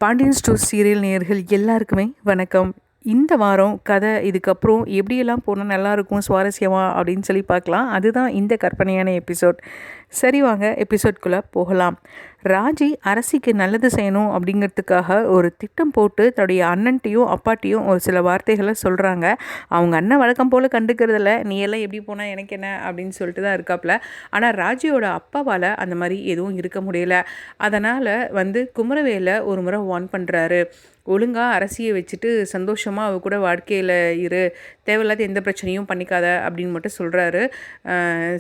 Pandian stores serial நேயர்கள் எல்லாருக்குமே வணக்கம். இந்த வாரம் கதை இதுக்கப்புறம் எப்படியெல்லாம் போனால் நல்லாயிருக்கும் சுவாரஸ்யமா அப்படின்னு சொல்லி பார்க்கலாம். அதுதான் இந்த கற்பனையான எபிசோட். சரி, வாங்க எபிசோட்குள்ளே போகலாம். ராஜி அரசிக்கு நல்லது செய்யணும் அப்படிங்கிறதுக்காக ஒரு திட்டம் போட்டு தன்னுடைய அண்ணன்ட்டையும் அப்பாட்டையும் ஒரு சில வார்த்தைகளை சொல்கிறாங்க. அவங்க அண்ணன் வழக்கம் போல் கண்டுக்கிறதில்ல, நீ எல்லாம் எப்படி போனால் எனக்கு என்ன அப்படின்னு சொல்லிட்டு தான் இருக்காப்புல. ஆனால் ராஜியோட அப்பாவால் அந்த மாதிரி எதுவும் இருக்க முடியல. அதனால் குமரவேலை ஒரு முறை வார்ன் பண்ணுறாரு. ஒழுங்காக அரசியை வச்சுட்டு சந்தோஷமாக அவ கூட வாழ்க்கையில் இரு, தேவையில்லாத எந்த பிரச்சனையும் பண்ணிக்காத அப்படின்னு மட்டும் சொல்கிறாரு.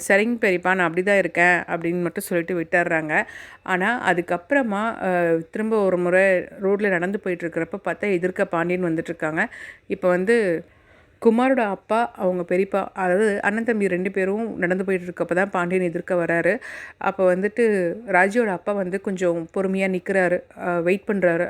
சரிங்க பெரியப்பா, நான் அப்படி தான் இருக்கேன் அப்படின்னு மட்டும் சொல்லிட்டு விட்டுடுறாங்க. ஆனால் அதுக்கப்புறமா திரும்ப ஒரு முறை ரோட்டில் நடந்து போயிட்டுருக்கிறப்ப பார்த்தா எதிர்க்க பாண்டியன் வந்துட்டுருக்காங்க. இப்போ குமாரோட அப்பா, அவங்க பெரியப்பா, அதாவது அண்ணன் தம்பி 2 பேரும் நடந்து போயிட்டுருக்கப்போ தான் பாண்டியன் எதிர்க்க வராரு. அப்போ ராஜியோட அப்பா கொஞ்சம் பொறுமையாக நிற்கிறாரு, வெயிட் பண்ணுறாரு.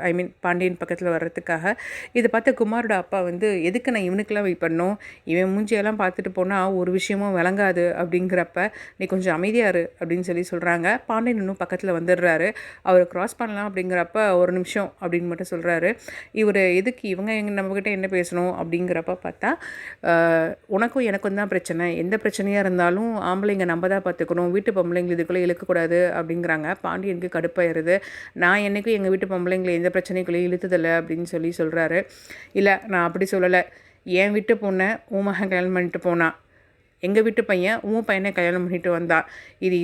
பாண்டியன் பக்கத்தில் வர்றதுக்காக. இதை பார்த்த குமாரோட அப்பா எதுக்கு நான் இவனுக்கெல்லாம் வெயிட் பண்ணணும், இவன் மூஞ்சியெல்லாம் பார்த்துட்டு போனால் ஒரு விஷயமும் விளங்காது அப்படிங்கிறப்ப நீ கொஞ்சம் அமைதியாரு அப்படின்னு சொல்கிறாங்க. பாண்டியன் இன்னும் பக்கத்தில் வந்துடுறாரு. அவர் க்ராஸ் பண்ணலாம் அப்படிங்கிறப்ப ஒரு நிமிஷம் அப்படின்னு மட்டும் சொல்கிறாரு. இவர் எதுக்கு இவங்க நம்மக்கிட்ட என்ன பேசணும் அப்படிங்கிறப்ப பார்த்தா உனக்கும் எனக்கும் தான் பிரச்சனை, எந்த பிரச்சனையாக இருந்தாலும் ஆம்பளைங்க நம்ம தான் பார்த்துக்கணும், வீட்டு பொம்பளைங்களை இதுக்குள்ளே இழுக்கக்கூடாது அப்படிங்கிறாங்க. பாண்டியனுக்கு கடுப்பாயிருது. நான் என்றைக்கும் எங்கள் வீட்டு பொம்பளைங்களை எந்த பிரச்சனைக்குள்ளேயும் இழுத்ததில்லை அப்படின்னு சொல்கிறாரு. இல்லை, நான் அப்படி சொல்லலை. என் வீட்டு பொண்ணை உன் மகன் கல்யாணம் பண்ணிட்டு போனான், எங்கள் வீட்டு பையன் உன் பையனை கல்யாணம் பண்ணிட்டு வந்தான்,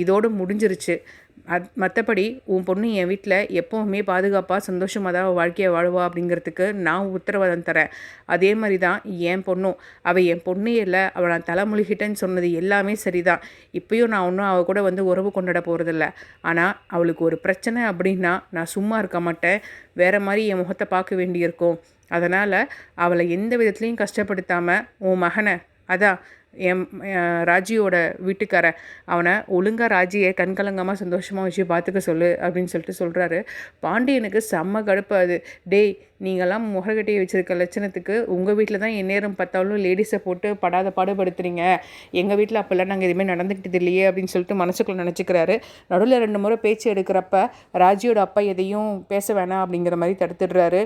இதோடு முடிஞ்சிருச்சு. மற்றபடி உன் பொண்ணு என் வீட்டில் எப்போவுமே பாதுகாப்பாக சந்தோஷமாக தான் வாழ்க்கையை வாழுவா அப்படிங்கிறதுக்கு நான் உத்தரவாதம் தரேன். அதே மாதிரி தான் என் பொண்ணும். அவள் என் பொண்ணே இல்லை, அவள் நான் தலைமொழிகிட்டேன்னு சொன்னது எல்லாமே சரிதான். இப்போயும் நான் ஒன்றும் அவள் கூட உறவு கொண்டாட போகிறதில்ல. ஆனால் அவளுக்கு ஒரு பிரச்சனை அப்படின்னா நான் சும்மா இருக்க மாட்டேன், வேறு மாதிரி என் முகத்தை பார்க்க வேண்டியிருக்கும். அதனால் அவளை எந்த விதத்துலையும் கஷ்டப்படுத்தாமல் உன் மகனை, அதான் என் ராஜியோட வீட்டுக்கார, அவனை ஒழுங்காக ராஜியை கண்கலங்கமாக சந்தோஷமாக வச்சு பார்த்துக்க சொல்லு அப்படின்னு சொல்கிறாரு. பாண்டியனுக்கு செம்ம கடுப்பாது. டேய், நீங்கள்லாம் முகக்கட்டையை வச்சுருக்க லட்சணத்துக்கு உங்கள் வீட்டில் தான் எந்நேரம் பார்த்தாலும் லேடிஸை போட்டு படாத பாடுபடுத்துறீங்க, எங்கள் வீட்டில் அப்போல்லாம் நாங்கள் எதுவுமே நடந்துக்கிட்டது இல்லையே அப்படின்னு சொல்லிட்டு மனசுக்குள்ளே நினச்சிக்கிறாரு. நடுவில் 2 முறை பேச்சு எடுக்கிறப்ப ராஜியோட அப்பா எதையும் பேச வேணாம் அப்படிங்கிற மாதிரி தடுத்துடுறாரு.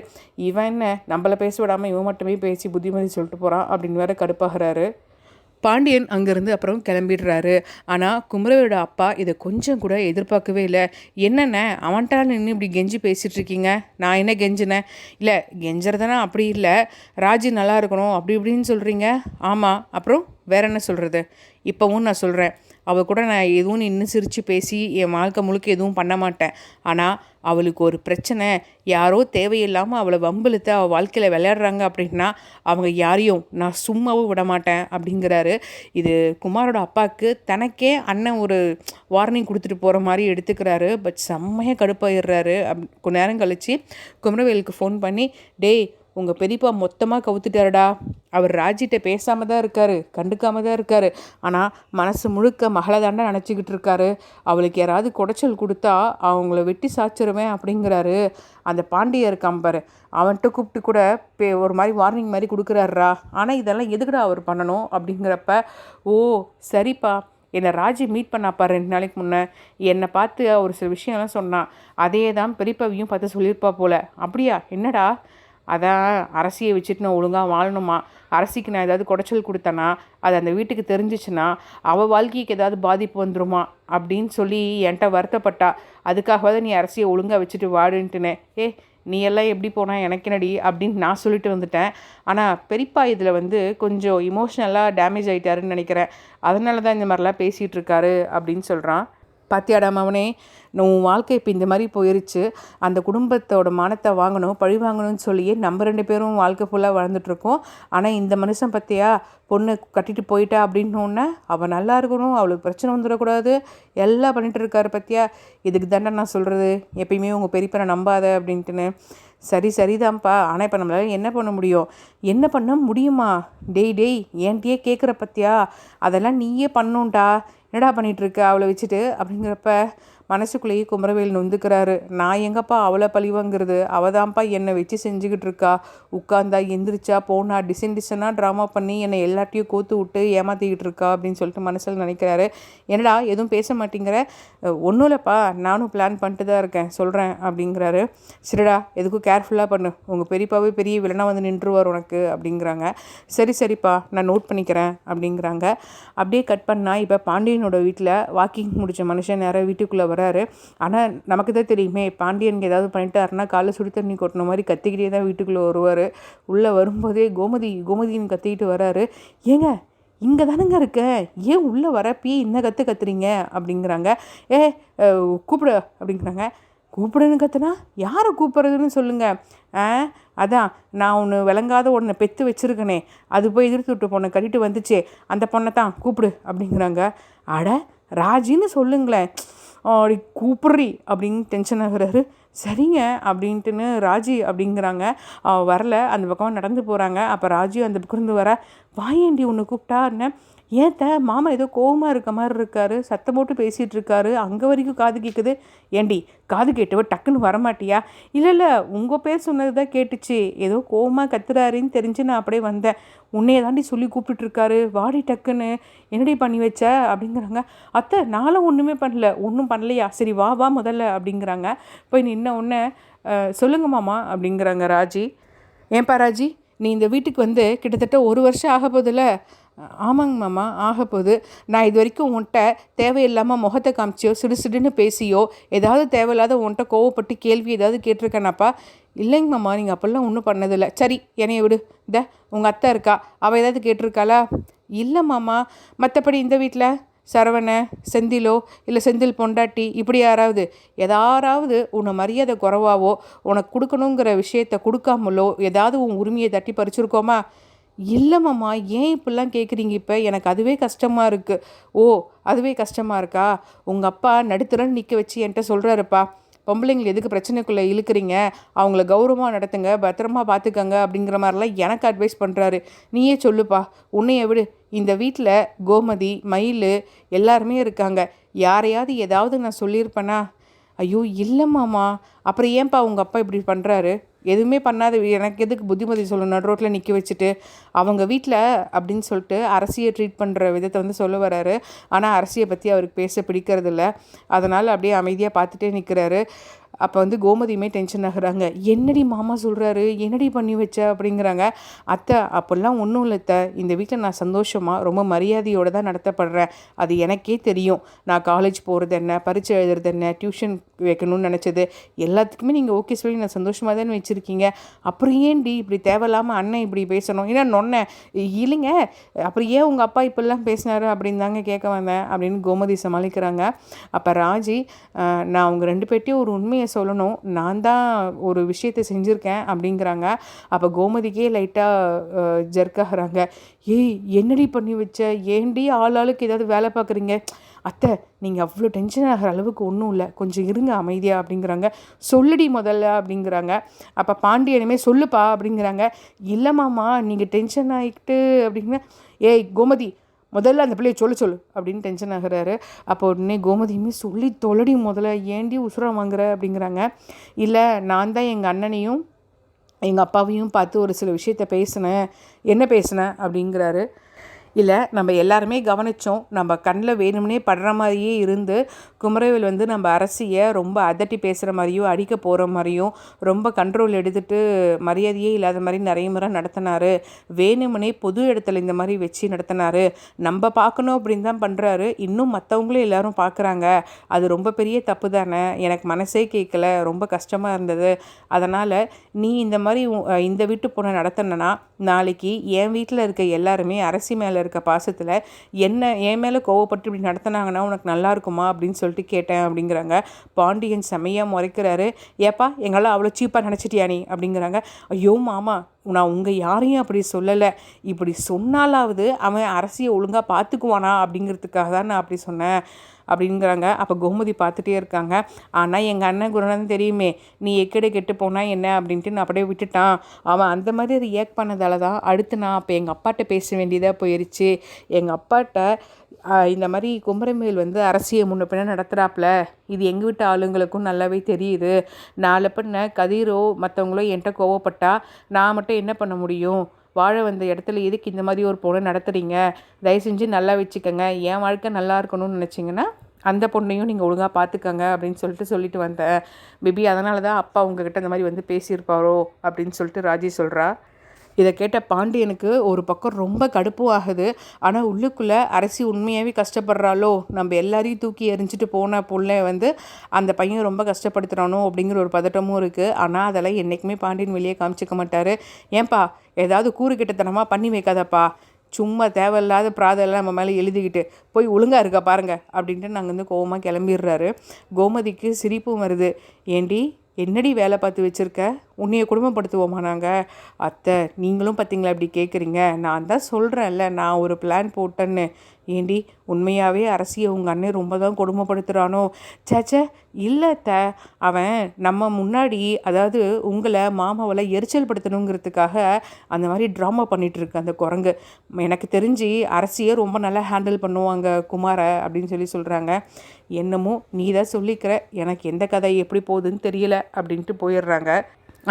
இவன் என்ன நம்மளை பேச விடாமல் இவன் மட்டுமே பேசி புத்திமதி சொல்லிட்டு போகிறான் அப்படின்னு வேற கடுப்பாகிறாரு. பாண்டியன் அங்கேருந்து அப்புறம் கிளம்பிடுறாரு. ஆனால் குமரவேலோட அப்பா இதை கொஞ்சம் கூட எதிர்பார்க்கவே இல்லை. என்னென்ன அவன்கிட்ட நின்று இப்படி கெஞ்சி பேசிகிட்ருக்கீங்க, நான் என்ன கெஞ்சினேன்? இல்லை, கெஞ்சுறதுனா அப்படி இல்லை, ராஜி நல்லா இருக்கணும் அப்படி இப்படின்னு சொல்கிறீங்க. ஆமாம், அப்புறம் வேற என்ன சொல்கிறது? இப்போவும் நான் சொல்கிறேன், அவள் கூட நான் எதுவும் நின்று சிரித்து பேசி என் வாழ்க்கை முழுக்க எதுவும் பண்ண மாட்டேன். ஆனால் அவளுக்கு ஒரு பிரச்சனை, யாரோ தேவையில்லாமல் அவளை வம்பிழுத்து அவள் வாழ்க்கையில் விளையாடுறாங்க அப்படின்னா அவங்க யாரையும் நான் சும்மாவும் விட மாட்டேன் அப்படிங்கிறாரு. இது குமாரோட அப்பாவுக்கு தனக்கே அண்ணன் ஒரு வார்னிங் கொடுத்துட்டு போகிற மாதிரி எடுத்துக்கிறாரு. பட் செம்மையாக கடுப்பாயிடுறாரு. கொஞ்ச நேரம் கழித்து குமரவேலுக்கு ஃபோன் பண்ணி, டேய், உங்கள் பெரியப்பா மொத்தமாக கவுத்துட்டாருடா, அவர் ராஜிட்ட பேசாமல் தான் இருக்கார், கண்டுக்காமல் தான் இருக்கார், ஆனால் மனசு முழுக்க மகளை தாண்டா நினச்சிக்கிட்டு இருக்காரு. அவளுக்கு யாராவது குடைச்சல் கொடுத்தா அவங்கள வெட்டி சாச்சிருவேன் அப்படிங்கிறாரு. அந்த பாண்டிய இருக்கான் பாரு, அவன்கிட்ட கூப்பிட்டு கூட ஒரு மாதிரி வார்னிங் மாதிரி கொடுக்குறாருடா. ஆனால் இதெல்லாம் எதுக்குடா அவர் பண்ணணும் அப்படிங்கிறப்ப, ஓ சரிப்பா, என்னை ராஜி மீட் பண்ணாப்பா 2 நாளைக்கு முன்னே, என்னை பார்த்து ஒரு சில விஷயம்லாம் சொன்னான், அதே தான் பெரியப்பாவையும் பார்த்து சொல்லியிருப்பா போல். அப்படியா, என்னடா? அதான் அரசியை வச்சுட்டு நான் ஒழுங்காக வாழணுமா, அரசிக்கு நான் ஏதாவது குடைச்சல் கொடுத்தேன்னா அது அந்த வீட்டுக்கு தெரிஞ்சிச்சுன்னா அவள் வாழ்க்கைக்கு ஏதாவது பாதிப்பு வந்துருமா அப்படின்னு சொல்லி என்கிட்ட வருத்தப்பட்டா. அதுக்காகவாத நீ அரசியை ஒழுங்காக வச்சுட்டு வாடுன்ட்டுனே. நீ எல்லாம் எப்படி போனால் எனக்கு என்னடி அப்படின்னு நான் சொல்லிட்டு வந்துட்டேன். ஆனால் பெரியப்பா இதில் கொஞ்சம் இமோஷ்னலாக டேமேஜ் ஆகிட்டாருன்னு நினைக்கிறேன், அதனால தான் இந்த மாதிரிலாம் பேசிகிட்டு இருக்காரு அப்படின்னு சொல்கிறான். பாத்தியாடாம அவனே, உன் வாழ்க்கை இப்போ இந்த மாதிரி போயிருச்சு, அந்த குடும்பத்தோட மானத்தை வாங்கணும், பழி வாங்கணும்னு சொல்லியே நம்ம 2 பேரும் வாழ்க்கை ஃபுல்லாக வாழ்ந்துட்டுருக்கோம். ஆனால் இந்த மனுஷன் பற்றியா, பொண்ணு கட்டிட்டு போயிட்டா அப்படின்னோடனே அவள் நல்லா இருக்கணும், அவளுக்கு பிரச்சனை வந்துடக்கூடாது, எல்லாம் பண்ணிகிட்டு இருக்காரு பற்றியா. இதுக்கு தானே நான் சொல்கிறது, எப்பயுமே உங்கள் பெரியப்பனை நம்பாத அப்படின்ட்டுன்னு. சரிதான்ப்பா, ஆனால் இப்போ நம்மளால் என்ன பண்ண முடியும்? என்ன பண்ண முடியுமா? டேய் ஏன்ட்டியே கேட்குற பற்றியா, அதெல்லாம் நீயே பண்ணணுன்டா, என்னடா பண்ணிகிட்ருக்க அவளை வச்சுட்டு அப்படிங்கிறப்ப, மனசுக்குள்ளேயே குமரவேல் நொந்துக்கிறாரு. நான் எங்கப்பா அவளை பழிவாங்கிறது, அவதான்ப்பா என்னை வச்சு செஞ்சுக்கிட்டு இருக்கா. உட்காந்தா எந்திரிச்சா போனா டிசைனாக ட்ராமா பண்ணி என்னை எல்லாத்தையும் கோத்து விட்டு ஏமாற்றிக்கிட்டு இருக்கா அப்படின்னு சொல்லிட்டு மனசில் நினைக்கிறாரு. என்னடா எதுவும் பேச மாட்டேங்கிற? ஒன்றும் இல்லைப்பா, நானும் பிளான் பண்ணிட்டு தான் இருக்கேன், சொல்கிறேன் அப்படிங்கிறாரு. சரிடா, எதுக்கும் கேர்ஃபுல்லாக பண்ணு, உங்கள் பெரியப்பாவே பெரிய வில்லனா வந்து நின்றுவார் உனக்கு அப்படிங்கிறாங்க. சரிப்பா, நான் நோட் பண்ணிக்கிறேன் அப்படிங்கிறாங்க. அப்படியே கட் பண்ணால் இப்போ பாண்டியனோட வீட்டில் வாக்கிங் முடித்த மனுஷன் நேராக வீட்டுக்குள்ளே வராரு. ஆனால் நமக்கு தான் தெரியுமே, பாண்டியனுக்கு ஏதாவது பண்ணிட்டாருன்னா காலை சுடு தண்ணி கொட்டின மாதிரி கத்திக்கிட்டே தான் வீட்டுக்குள்ளே வருவார். உள்ளே வரும்போதே கோமதின்னு கத்திக்கிட்டு வராரு. ஏங்க இங்கே தானேங்க இருக்கேன், ஏன் உள்ளே வரப்பே இன்னும் கத்துறீங்க அப்படிங்கிறாங்க. கூப்பிடு அப்படிங்கிறாங்க. கூப்பிடுன்னு கத்துனா யாரை கூப்பிட்றதுன்னு சொல்லுங்கள். அதான் நான் ஒன்று விளங்காத ஒன்றை பெற்று வச்சுருக்கனே, அது போய் எதிர்த்து விட்டு பொண்ணை கட்டிட்டு வந்துச்சே, அந்த பொண்ணை தான் கூப்பிடு அப்படிங்கிறாங்க. அட ராஜின்னு சொல்லுங்களேன். அப்படி கூப்பிட்றி அப்படின்னு டென்ஷன் ஆகுறாரு. சரிங்க அப்படின்ட்டுன்னு ராஜி அப்படிங்கிறாங்க. வரல, அந்த பக்கம் நடந்து போகிறாங்க. அப்போ ராஜி அந்த பக்கம் இருந்து வர, வாயேண்டி ஒன்று கூப்பிட்டா என்ன, ஏத்த மாமா ஏதோ கோவமாக இருக்க மாதிரி இருக்காரு, சத்தம் போட்டு பேசிகிட்டு இருக்காரு, அங்கே வரைக்கும் காது கேட்குது. ஏண்டி காது கேட்டவ டக்குன்னு வரமாட்டியா? இல்லை உங்கள் பேர் சொன்னது தான் கேட்டுச்சு, ஏதோ கோவமாக கத்துறாருன்னு தெரிஞ்சு நான் அப்படியே வந்தேன். உன்னைய தாண்டி சொல்லி கூப்பிட்டுருக்காரு, வாடி டக்குன்னு, என்னடி பண்ணி வச்ச அப்படிங்கிறாங்க. அத்தை நானும் ஒன்றுமே பண்ணல. ஒன்றும் பண்ணலையா? சரி வா முதல்ல அப்படிங்கிறாங்க. போய் நின்ன உடனே சொல்லுங்க மாமா அப்படிங்கிறாங்க ராஜி. ஏன்பா ராஜி, நீ இந்த வீட்டுக்கு வந்து கிட்டத்தட்ட 1 வருஷம் ஆக போதில்ல? ஆமாங்க மாமா, ஆக போகுது. நான் இது வரைக்கும் உன்கிட்ட தேவையில்லாமல் முகத்தை காமிச்சியோ சிடுன்னு பேசியோ ஏதாவது தேவையில்லாத உன்கிட்ட கோவப்பட்டு கேள்வி ஏதாவது கேட்டிருக்கேனாப்பா? இல்லைங்க மாமா, நீங்கள் அப்போல்லாம் ஒன்றும் பண்ணதில்லை. சரி என்னைய விடு. உங்கள் அத்தை இருக்கா, அவள் ஏதாவது கேட்டிருக்காளா? இல்லை மாமா. மற்றபடி இந்த வீட்டில் சரவணை, செந்திலோ இல்லை செந்தில் பொண்டாட்டி இப்படி யாராவது உன்னை மரியாதை குறைவாவோ உனக்கு கொடுக்கணுங்கிற விஷயத்தை கொடுக்காமலோ ஏதாவது உன் உரிமையை தட்டி பறிச்சிருக்கோமா? இல்லைம்மாம்மா, ஏன் இப்படிலாம் கேட்குறீங்க? இப்போ எனக்கு அதுவே கஷ்டமாக இருக்குது. ஓ, அதுவே கஷ்டமாக இருக்கா? உங்கள் அப்பா நடுத்தரன்னு நிற்க வச்சு என்கிட்ட சொல்கிறாருப்பா, பொம்பளைங்களை எதுக்கு பிரச்சனைக்குள்ளே இழுக்கிறீங்க, அவங்கள கௌரவமாக நடத்துங்க, பத்திரமா பார்த்துக்கங்க அப்படிங்கிற மாதிரிலாம் எனக்கு அட்வைஸ் பண்ணுறாரு. நீயே சொல்லுப்பா, உன்னைய விடு. இந்த வீட்டில் கோமதி, மயில் எல்லாருமே இருக்காங்க. யாரையாவது ஏதாவது நான் சொல்லியிருப்பேனா? ஐயோ இல்லைம்மாம்மா. அப்புறம் ஏன்பா உங்கள் அப்பா இப்படி பண்ணுறாரு? எதுவுமே பண்ணாத எனக்கு எதுக்கு புத்திமதி சொல்லணும் நடு ரோட்டில் நிற்க வச்சுட்டு? அவங்க வீட்டில் அப்படின்னு சொல்லிட்டு அரசியை ட்ரீட் பண்ணுற விதத்தை வந்து சொல்ல வராரு. ஆனால் அரசியை பற்றி அவருக்கு பேச பிடிக்கிறதில்ல. அதனால் அப்படியே அமைதியாக பார்த்துட்டே நிற்கிறாரு. அப்போ வந்து கோமதியுமே டென்ஷன் ஆகுறாங்க. என்னடி மாமா சொல்கிறாரு, என்னடி பண்ணி வச்ச அப்படிங்கிறாங்க. அத்தை அப்போல்லாம் ஒன்றும் இல்லை அத்தை, இந்த வீட்டில் நான் சந்தோஷமாக ரொம்ப மரியாதையோடு தான் நடத்தப்படுறேன். அது எனக்கே தெரியும். நான் காலேஜ் போகிறது என்ன, பரீட்சை எழுதுறது என்ன, டியூஷன் வைக்கணும்னு நினச்சது எல்லாத்துக்குமே நீங்கள் ஓகே சொல்லி நான் சந்தோஷமாக தானே வச்சுருக்கீங்க. அப்புறம் ஏன்டி இப்படி தேவையில்லாமல் அண்ணன் இப்படி பேசணும்? ஏன்னா நொன்ன இல்லைங்க, அப்புறம் ஏன் உங்கள் அப்பா இப்படிலாம் பேசினாரு அப்படின்னு தாங்க கேட்க வந்தேன் அப்படின்னு கோமதி சமாளிக்கிறாங்க. அப்போ ராஜி, நான் அவங்க 2 பேர்ட்டையும் ஒரு உண்மையை சொல்லணும், நான் தான் ஒரு விஷயத்தை செஞ்சுருக்கேன் அப்படிங்கிறாங்க. அப்போ கோமதிக்கே லைட்டாக ஜர்க்காகிறாங்க. ஏய் என்னடி பண்ணி வச்ச, ஏண்டி ஆளுக்கு ஏதாவது வேலை பார்க்குறீங்க? அத்தை நீங்கள் அவ்வளோ டென்ஷன் ஆகிற அளவுக்கு ஒன்றும் இல்லை, கொஞ்சம் இருங்க அமைதியா அப்படிங்கிறாங்க. சொல்லுடி முதல்ல அப்படிங்கிறாங்க. அப்போ பாண்டியனுமே சொல்லுப்பா அப்படிங்கிறாங்க. இல்லை மாமா, நீங்கள் டென்ஷன் ஆகிட்டு அப்படின்னா, ஏய் கோமதி முதல்ல அந்த பிள்ளையை சொல்லு அப்படின்னு டென்ஷன் ஆகிறாரு. அப்போ உடனே கோமதியுமே சொல்லி தொலடி முதல்ல, ஏண்டி உசுரம் வாங்குற அப்படிங்கிறாங்க. இல்லை நான் தான் எங்கள் அண்ணனையும் எங்கள் அப்பாவையும் பார்த்து ஒரு சில விஷயத்த பேசினேன். என்ன பேசினேன் அப்படிங்கிறாரு. இல்லை நம்ம எல்லாருமே கவனித்தோம், நம்ம கண்ணில் வேணும்னே படுற மாதிரியே இருந்து குமரவேல் வந்து நம்ம அரசியை ரொம்ப அதட்டி பேசுகிற மாதிரியும் அடிக்க போகிற மாதிரியும் ரொம்ப கண்ட்ரோல் எடுத்துகிட்டு மரியாதையே இல்லாத மாதிரி நிறைய முறை நடத்தினார். வேணும்னே பொது இடத்துல இந்த மாதிரி வச்சு நடத்தினார். நம்ம பார்க்கணும் அப்படின்னு தான் பண்ணுறாரு, இன்னும் மற்றவங்களும் எல்லோரும் பார்க்குறாங்க. அது ரொம்ப பெரிய தப்பு தானே, எனக்கு மனசே கேட்கல, ரொம்ப கஷ்டமாக இருந்தது. அதனால் நீ இந்த மாதிரி இந்த வீட்டு பொண்ணை நடத்தினா நாளைக்கு என் வீட்டில் இருக்க எல்லாருமே அரசி மேலே இருக்க பாசத்தில் என் மேலே கோவப்பட்டு இப்படி நடத்தினாங்கன்னா உனக்கு நல்லா இருக்குமா அப்படின்னு சொல்லிட்டு கேட்டேன் அப்படிங்கிறாங்க. பாண்டியன் செம்மையாக முறைக்கிறாரு. ஏப்பா எங்களால் அவ்வளோ சீப்பாக நினச்சிட்டியா நீ அப்படிங்கிறாங்க. ஐயோ மாமா, நான் உங்கள் யாரையும் அப்படி சொல்லலை, இப்படி சொன்னாலாவது அவன் அரசியை ஒழுங்காக பார்த்துக்குவானா அப்படிங்கிறதுக்காக தான் நான் அப்படி சொன்னேன் அப்படிங்கிறாங்க. அப்போ கோமதி பார்த்துட்டே இருக்காங்க. ஆனால் எங்கள் அண்ணன் குருநாதன் தெரியுமே, நீ எக்கடை கெட்டு போனால் என்ன அப்படின்ட்டு நான் அப்படியே விட்டுட்டான். அவன் அந்த மாதிரி ரியாக்ட் பண்ணதால தான் அடுத்து நான் அப்போ எங்கள் அப்பாட்ட பேச வேண்டியதாக போயிடுச்சு. எங்கள் அப்பாட்ட இந்த மாதிரி குமரவேல் வந்து அரசியை முன்ன பின்ன நடத்துகிறாப்புல, இது எங்கள் வீட்டு ஆளுங்களுக்கும் நல்லாவே தெரியுது. நாளை பின்ன கதிரோ மற்றவங்களோ என்கிட்ட கோவப்பட்டா நான் மட்டும் என்ன பண்ண முடியும்? வாழ வந்த இடத்துல எதுக்கு இந்த மாதிரி ஒரு பொண்ணை நடத்துகிறீங்க? தயவு செஞ்சு நல்லா வச்சுக்கோங்க. என் வாழ்க்கை நல்லா இருக்கணும்னு நினச்சிங்கன்னா அந்த பொண்ணையும் நீங்கள் ஒழுங்காக பார்த்துக்கங்க அப்படின்னு சொல்லிட்டு வந்தேன் பேபி. அதனால தான் அப்பா உங்ககிட்ட இந்த மாதிரி வந்து பேசியிருப்பாரோ அப்படின்னு சொல்லிட்டு ராஜி சொல்கிறா. இதை கேட்ட பாண்டியனுக்கு ஒரு பக்கம் ரொம்ப கடுப்பும் ஆகுது. ஆனால் உள்ளுக்குள்ளே அரசி உண்மையாகவே கஷ்டப்படுறாளோ, நம்ம எல்லாரையும் தூக்கி எறிஞ்சிட்டு போன புள்ள வந்து அந்த பையன் ரொம்ப கஷ்டப்படுத்துகிறானோ அப்படிங்கிற ஒரு பதட்டமும் இருக்குது. ஆனால் அதெல்லாம் என்றைக்குமே பாண்டியன் வெளியே காமிச்சிக்க மாட்டார். ஏன்பா ஏதாவது கூறுகிட்டத்தனமாக பண்ணி வைக்காதப்பா, சும்மா தேவையில்லாத பிராதெல்லாம் நம்ம மேலே எழுதிக்கிட்டு போய் ஒழுங்காக இருக்கா பாருங்கள் அப்படின்ட்டு நாங்கள் வந்து கோவமாக கிளம்பிடுறாரு. கோமதிக்கு சிரிப்பும் வருது. ஏண்டி என்னடி வேலை பார்த்து வச்சுருக்க? உன்னைய குடும்பப்படுத்துவோமா நாங்கள்? அத்தை நீங்களும் பார்த்தீங்களா இப்படி கேட்குறீங்க? நான் தான் சொல்கிறேன்ல, நான் ஒரு பிளான் போட்டேன்னு. ஏண்டி உண்மையாகவே அரசியை உங்கள் அண்ணன் ரொம்ப தான் கொடுமைப்படுத்துகிறானோ? சேச்சே இல்லை அத்தை, அவன் நம்ம முன்னாடி அதாவது உங்களை மாமாவில் எரிச்சல் படுத்தணுங்கிறதுக்காக அந்த மாதிரி ட்ராமா பண்ணிகிட்ருக்கு அந்த குரங்கு. எனக்கு தெரிஞ்சு அரசியை ரொம்ப நல்லா ஹேண்டில் பண்ணுவாங்க குமாரை அப்படின்னு சொல்கிறாங்க. என்னமோ நீ தான் சொல்லிக்கிற, எனக்கு எந்த கதை எப்படி போகுதுன்னு தெரியல அப்படின்ட்டு போயிடுறாங்க.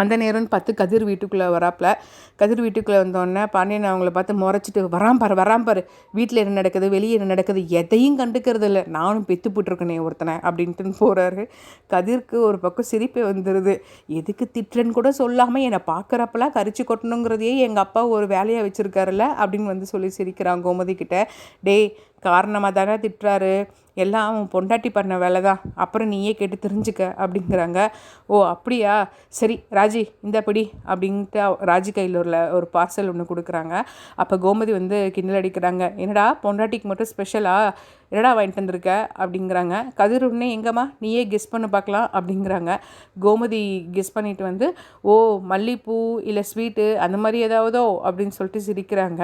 அந்த நேரம்னு பார்த்து கதிர் வீட்டுக்குள்ளே வராப்பில். கதிர் வீட்டுக்குள்ளே வந்தோடனே பாண்டியன் அவங்கள பார்த்து முறைச்சிட்டு வராம்பாரு வீட்டில் என்ன நடக்குது வெளியே என்ன நடக்குது எதையும் கண்டுக்கிறது இல்லை, நானும் பெத்து போட்டிருக்கேனே ஒருத்தனை அப்படின்ட்டு போகிறாரு. கதிர்க்கு ஒரு பக்கம் சிரிப்பே வந்துடுது. எதுக்கு திட்டுறன்னு கூட சொல்லாமல் என்னை பார்க்குறப்பெல்லாம் கரிச்சு கொட்டணுங்கிறதையே எங்கள் அப்பா ஒரு வேலையாக வச்சுருக்காருல்ல அப்படின்னு வந்து சொல்லி சிரிக்கிறான் கோமதி கிட்ட. டேய் காரணமாக தானே திட்டுறாரு, எல்லாம் அவன் பொண்டாட்டி பண்ண வேலை தான், அப்புறம் நீயே கேட்டு தெரிஞ்சுக்க அப்படிங்கிறாங்க. ஓ அப்படியா, சரி ராஜி இந்த படி அப்படின்ட்டு ராஜி கையில் ஒரு பார்சல் ஒன்று கொடுக்குறாங்க. அப்போ கோமதி வந்து கிண்டல் அடிக்கிறாங்க. என்னடா பொண்டாட்டிக்கு மட்டும் ஸ்பெஷலா, என்னடா வாங்கிட்டு வந்திருக்க அப்படிங்கிறாங்க. கதிர் உடனே எங்கம்மா நீயே கெஸ் பண்ண பார்க்கலாம் அப்படிங்கிறாங்க. கோமதி கெஸ் பண்ணிட்டு வந்து ஓ மல்லிப்பூ இல்லை ஸ்வீட்டு அந்த மாதிரி ஏதாவதோ அப்படின்னு சொல்லிட்டு சிரிக்கிறாங்க.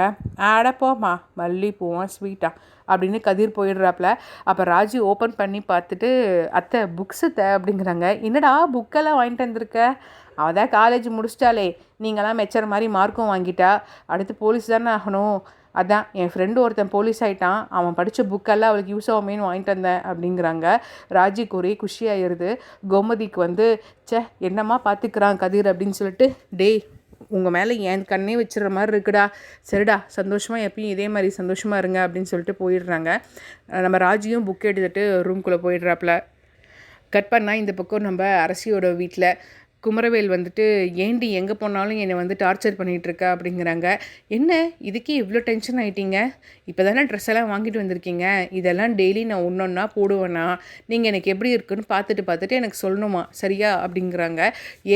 ஆடப்போம்மா மல்லிப்பூவா ஸ்வீட்டா அப்படின்னு கதிர் போயிடுறாப்புல. அப்போ ராஜி ஓப்பன் பண்ணி பார்த்துட்டு அத்தை புக்ஸு அப்படிங்கிறாங்க. என்னடா புக்கெல்லாம் வாங்கிட்டு வந்திருக்க? அவள் தான் காலேஜ் முடிச்சிட்டாலே, நீங்களாம் மெச்சர் மாதிரி மார்க்கும் வாங்கிட்டா, அடுத்து போலீஸ் தானே ஆகணும், அதான் என் ஃப்ரெண்டு ஒருத்தன் போலீஸ் ஆகிட்டான், அவன் படித்த புக்கெல்லாம் அவளுக்கு யூஸ் ஆகுமேன்னு வாங்கிட்டு வந்தேன் அப்படிங்கிறாங்க. ராஜிக்கு ஒரே குஷியாகிடுது. கோமதிக்கு வந்து என்னம்மா பார்த்துக்கிறான் கதிர் அப்படின்னு சொல்லிட்டு, டேய் உங்கள் மேலே என் கண்ணே வச்சுற மாதிரி இருக்குடா, சரிடா சந்தோஷமாக எப்பயும் இதே மாதிரி சந்தோஷமாக இருங்க அப்படின்னு சொல்லிட்டு போயிடுறாங்க. நம்ம ராஜியும் புக் எடுத்துகிட்டு ரூம்குள்ளே போயிடுறாப்புல. கட் பண்ணால் இந்த பக்கம் நம்ம அரசியோட வீட்டில் குமரவேல் வந்துட்டு ஏண்டி எங்கே போனாலும் என்னை வந்து டார்ச்சர் பண்ணிகிட்ருக்க அப்படிங்கிறாங்க. என்ன இதுக்கே இவ்வளோ டென்ஷன் ஆகிட்டீங்க? இப்போ தானே ட்ரெஸ் எல்லாம் வாங்கிட்டு வந்திருக்கீங்க, இதெல்லாம் டெய்லி நான் ஒன்றா போடுவேன்னா, நீங்கள் எனக்கு எப்படி இருக்குன்னு பார்த்துட்டு எனக்கு சொல்லணுமா சரியா அப்படிங்கிறாங்க.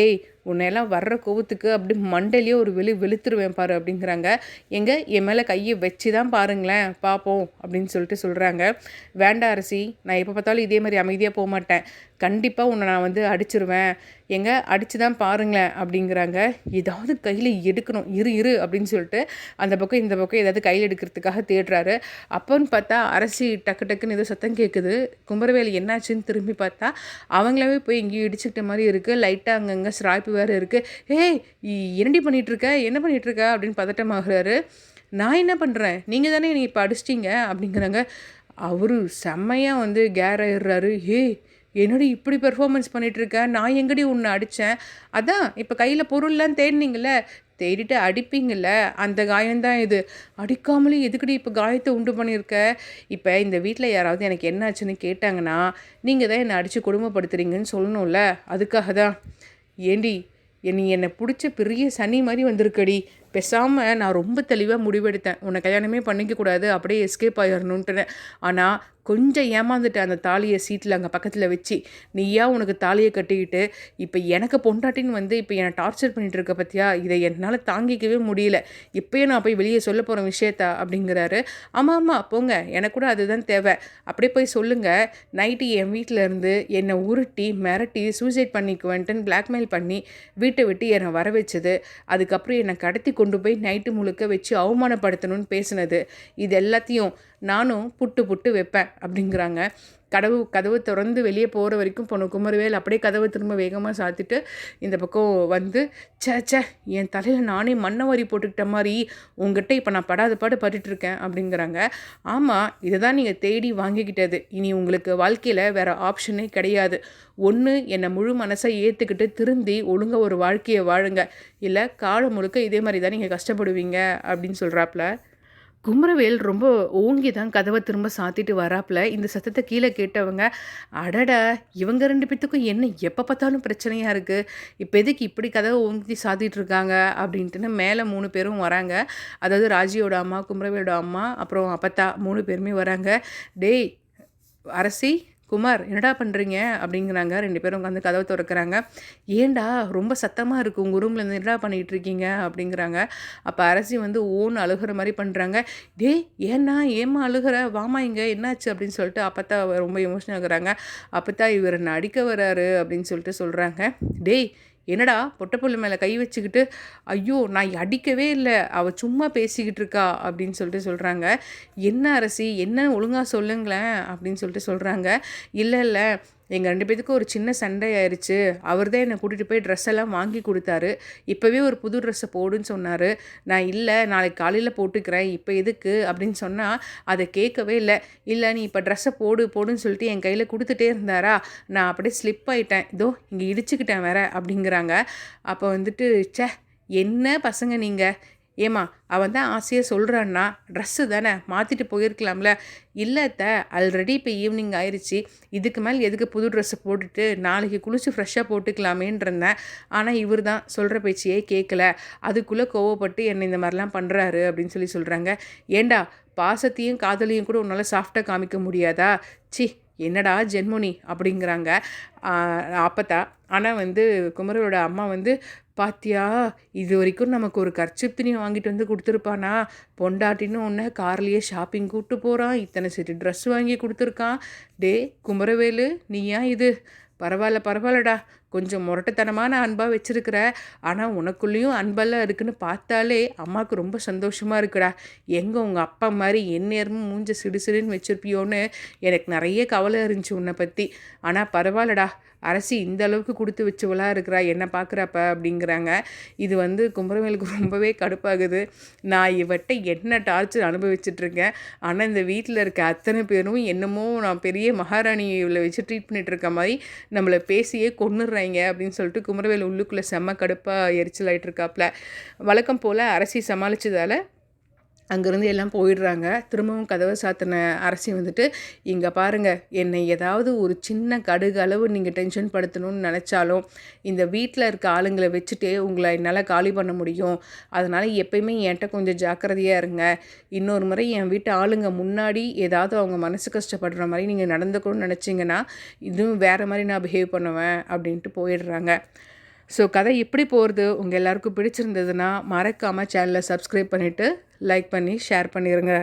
ஏய் உன்னையெல்லாம் வர்ற கோவத்துக்கு அப்படி மண்டையிலேயே ஒரு வெளுத்துருவேன் பாரு அப்படிங்கிறாங்க. என் மேலே கையை வச்சு தான் பாருங்களேன் பார்ப்போம் அப்படின்னு சொல்கிறாங்க. வேண்டாம் அரசி, நான் எப்போ பார்த்தாலும் இதே மாதிரி அமைதியாக போக மாட்டேன், கண்டிப்பாக உன்னை நான் வந்து அடிச்சிருவேன், அடித்து தான் பாருங்களேன் அப்படிங்கிறாங்க. ஏதாவது கையில் எடுக்கணும் இரு அப்படின்னு சொல்லிட்டு அந்த பக்கம் இந்த பக்கம் ஏதாவது கையில் எடுக்கிறதுக்காக தேடுறாரு. அப்போன்னு பார்த்தா அரசி டக்குன்னு ஏதோ சத்தம் கேட்குது. குமரவேல் என்னாச்சுன்னு திரும்பி பார்த்தா அவங்களாவே போய் எங்கேயும் இடிச்சுக்கிட்ட மாதிரி இருக்குது. லைட்டாக அங்கங்கே ஸ்ராய்ப்பு வேறு இருக்குது. ஏய் என்னடி பண்ணிகிட்ருக்க, என்ன பண்ணிகிட்ருக்க அப்படின்னு பதட்டமாகறாரு. நான் என்ன பண்ணுறேன், நீங்கள் தானே என்னை இப்போ அடிச்சிட்டிங்க அப்படிங்கிறாங்க. அவரு செம்மையாக வந்து கேராயிடுறாரு. என்னடி இப்படி பெர்ஃபார்மன்ஸ் பண்ணிகிட்ருக்க, நான் எங்கடி உன்னை அடித்தேன், அதான் இப்போ கையில் பொருள்லாம் தேடினீங்கள, தேடிட்டு அடிப்பீங்கள்ல அந்த காயம்தான் இது, அடிக்காமலே எதுக்கடி இப்போ காயத்தை உண்டு பண்ணியிருக்க? இப்போ இந்த வீட்டில் யாராவது எனக்கு என்னாச்சுன்னு கேட்டாங்கன்னா நீங்கள் தான் என்னை அடித்து கொடுமைப்படுத்துறீங்கன்னு சொல்லணும்ல, அதுக்காக தான். ஏண்டி என்னை பிடிச்ச பெரிய சனி மாதிரி வந்திருக்கடி, பேசாமல் நான் ரொம்ப தெளிவாக முடிவெடுத்தேன், உன்னை கல்யாணமே பண்ணிக்கக்கூடாது, அப்படியே எஸ்கேப் ஆகிடணுன்ட்டுனேன். ஆனால் கொஞ்சம் ஏமாந்துட்டேன் அந்த தாலியை சீட்டில் அங்கே பக்கத்தில் வச்சு. நீயா உனக்கு தாலியை கட்டிக்கிட்டு இப்போ எனக்கு பொண்டாட்டின்னு வந்து இப்போ என்னை டார்ச்சர் பண்ணிகிட்டு இருக்க பற்றியா, இதை என்னால் தாங்கிக்கவே முடியல, இப்போயே நான் போய் வெளியே சொல்ல போகிற விஷயத்தா அப்படிங்கிறாரு. ஆமாம் போங்க, எனக்கு கூட அதுதான் தேவை, அப்படியே போய் சொல்லுங்கள், நைட்டு என் வீட்டில் இருந்து என்னை உருட்டி மிரட்டி சூசைட் பண்ணிக்குவேன்ட்டுன்னு பிளாக்மெயில் பண்ணி வீட்டை விட்டு என்னை வர வச்சது, அதுக்கப்புறம் என்னை கடத்தி கொண்டு போய் நைட்டு முழுக்க வச்சு அவமானப்படுத்தணும்னு பேசினது, இது எல்லாத்தையும் நானும் புட்டு புட்டு வைப்பேன் அப்படிங்கிறாங்க. கதவு திறந்து வெளியே போகிற வரைக்கும் பொண்ணு குமரவேல் அப்படியே கதவை திரும்ப வேகமாக சாத்திட்டு இந்த பக்கம் வந்து, சே என் தலையில் நானே மண்ணை வாரி போட்டுக்கிட்ட மாதிரி உங்ககிட்ட இப்போ நான் படாத பாடு பட்டுட்ருக்கேன் அப்படிங்கிறாங்க. ஆமாம், இதை தான் நீங்கள் தேடி வாங்கிக்கிட்டது. இனி உங்களுக்கு வாழ்க்கையில் வேறு ஆப்ஷனே கிடையாது. ஒன்று என்னை முழு மனசை ஏற்றுக்கிட்டு திருந்தி ஒழுங்காக ஒரு வாழ்க்கையை வாழுங்க, இல்லை காலம் முழுக்க இதே மாதிரி தான் நீங்கள் கஷ்டப்படுவீங்க அப்படின்னு சொல்கிறாப்புல. குமரவேல் ரொம்ப ஓங்கி தான் கதவை திரும்ப சாத்திட்டு வராப்புல. இந்த சத்தத்தை கீழே கேட்டவங்க, அடடா இவங்க 2 பேத்துக்கும் என்ன எப்போ பார்த்தாலும் பிரச்சனையாக இருக்குது, இப்போ எதுக்கு இப்படி கதவை ஓங்கி சாத்திட்டு இருக்காங்க அப்படின்ட்டுன்னு மேலே 3 பேரும் வராங்க. அதாவது ராஜியோட அம்மா, குமரவேலோட அம்மா, அப்புறம் அப்பத்தா 3 பேருமே வராங்க. டேய் அரசி, குமார் என்னடா பண்ணுறீங்க அப்படிங்கிறாங்க. 2 பேரும் உட்காந்து கதவை திறக்கிறாங்க. ஏண்டா ரொம்ப சத்தமாக இருக்குது உங்கள் ரூமில் இருந்து என்னடா பண்ணிகிட்டு இருக்கீங்க அப்படிங்கிறாங்க. அப்போ அரசி வந்து ஓன்னு அழுகிற மாதிரி பண்ணுறாங்க. டேய் ஏம்மா அழுகிற, வாமா இங்கே என்னாச்சு அப்படின்னு சொல்லிட்டு அப்பத்தா ரொம்ப எமோஷனல் ஆகுறாங்க. அப்பத்தா இவர் என்ன அடிக்க வராரு அப்படின்னு சொல்லிட்டு சொல்கிறாங்க. டேய் என்னடா பொட்டப்புள்ள மேலே கை வச்சுக்கிட்டு, ஐயோ நான் அடிக்கவே இல்லை, அவள் சும்மா பேசிக்கிட்டு இருக்கா அப்படின்னு சொல்லிட்டு சொல்கிறாங்க. என்ன அரசி, என்ன ஒழுங்காக சொல்லுங்களேன் அப்படின்னு சொல்லிட்டு சொல்கிறாங்க. இல்லை எங்கள் 2 பேத்துக்கும் ஒரு சின்ன சண்டை ஆயிடுச்சு. அவர் தான் என்னை கூட்டிகிட்டு போய் ட்ரெஸ் எல்லாம் வாங்கி கொடுத்தாரு. இப்போவே ஒரு புது ட்ரெஸ்ஸை போடுன்னு சொன்னார். நான் இல்லை நாளைக்கு காலையில் போட்டுக்கிறேன், இப்போ எதுக்கு அப்படின்னு சொன்னால் அதை கேட்கவே இல்லை நீ இப்போ ட்ரெஸ்ஸை போடுன்னு சொல்லிட்டு என் கையில் கொடுத்துட்டே இருந்தாரா, நான் அப்படியே ஸ்லிப் ஆகிட்டேன், இதோ இங்கே இடிச்சுக்கிட்டேன் வேற அப்படிங்கிறாங்க. அப்போ வந்துட்டு, என்ன பசங்க நீங்கள், ஏம்மா அவன் தான் ஆசையாக சொல்கிறான்னா ட்ரெஸ்ஸு தானே மாற்றிட்டு போயிருக்கலாம்ல. இல்லை ஆல்ரெடி இப்போ ஈவினிங் ஆயிடுச்சு, இதுக்கு மேலே எதுக்கு புது ட்ரெஸ்ஸை போட்டுட்டு நாளைக்கு குளிச்சு ஃப்ரெஷ்ஷாக போட்டுக்கலாமேன்னு இருந்தேன். ஆனால் இவர் தான் சொல்கிற பேச்சியே கேட்கல, அதுக்குள்ளே கோவப்பட்டு என்னை இந்த மாதிரிலாம் பண்ணுறாரு அப்படின்னு சொல்கிறாங்க. ஏண்டா பாசத்தையும் காதலையும் கூட உன்னால் சாஃப்டாக காமிக்க முடியாதா? என்னடா ஜென்மோனி அப்படிங்கிறாங்க அப்பத்தா. ஆனால் வந்து குமரோட அம்மா வந்து, பாத்தியா இது வரைக்கும் நமக்கு ஒரு கர்ச்சிப் துணி வாங்கிட்டு வந்து கொடுத்துருப்பானா, பொண்டாட்டின்னு ஒன்று கார்லேயே ஷாப்பிங் கூப்பிட்டு போகிறான், இத்தனை செட்டு ட்ரெஸ் வாங்கி கொடுத்துருக்கான். டே குமரவேலு நீயா இது, பரவாயில்லடா, கொஞ்சம் முரட்டுத்தனமான அன்பாக வச்சுருக்கிற, ஆனால் உனக்குள்ளேயும் அன்பெல்லாம் இருக்குன்னு பார்த்தாலே அம்மாவுக்கு ரொம்ப சந்தோஷமாக இருக்குடா. எங்கே உங்கள் அப்பா மாதிரி எந்நேரமும் மூஞ்ச சிடுசிடுன்னு வச்சுருப்பியோன்னு எனக்கு நிறைய கவலை இருந்துச்சு உன்னை பற்றி. ஆனால் பரவாயில்லடா, அரசி இந்த அளவுக்கு கொடுத்து வச்சவளாக இருக்கிறா என்ன பார்க்குறப்ப அப்படிங்கிறாங்க. இது வந்து குமரவேலுக்கு ரொம்பவே கடுப்பாகுது. நான் இவட்ட என்ன டார்ச்சர் அனுபவிச்சுட்ருக்கேன், ஆனால் இந்த வீட்டில் இருக்க அத்தனை பேரும் என்னமோ நான் பெரிய மகாராணியில் வச்சு ட்ரீட் பண்ணிகிட்டு இருக்க மாதிரி நம்மளை பேசியே கொன்னுடுறாங்க அப்படின்னு சொல்லிட்டு குமரவேல் உள்ளுக்குள்ளே செம்ம கடுப்பாக எரிச்சலாயிட்டு இருக்காப்புல. வழக்கம் போல் அரசி சமாளித்ததால் அங்கேருந்து எல்லாம் போயிடுறாங்க. திரும்பவும் கதவை சாத்தின அரசி வந்துட்டு, இங்கே பாருங்கள், என்னை ஏதாவது ஒரு சின்ன கடுகு அளவு நீங்கள் டென்ஷன் படுத்தணும்னு நினச்சாலும் இந்த வீட்டில் இருக்க ஆளுங்களை வச்சுட்டே உங்களை என்னால் காலி பண்ண முடியும். அதனால் எப்பயுமே என்கிட்ட கொஞ்சம் ஜாக்கிரதையாக இருங்க. இன்னொரு முறை என் வீட்டு ஆளுங்க முன்னாடி ஏதாவது அவங்க மனசு கஷ்டப்படுற மாதிரி நீங்கள் நடந்துக்கணும்னு நினச்சிங்கன்னா இதுவும் வேறு மாதிரி நான் பிஹேவ் பண்ணுவேன் அப்படின்ட்டு போயிடுறாங்க. ஸோ கதை எப்படி போகிறது உங்கள் எல்லாருக்கும் பிடிச்சிருந்ததுன்னா மறக்காமல் சேனலை சப்ஸ்கிரைப் பண்ணிவிட்டு லைக் பண்ணி ஷேர் பண்ணிடுங்க.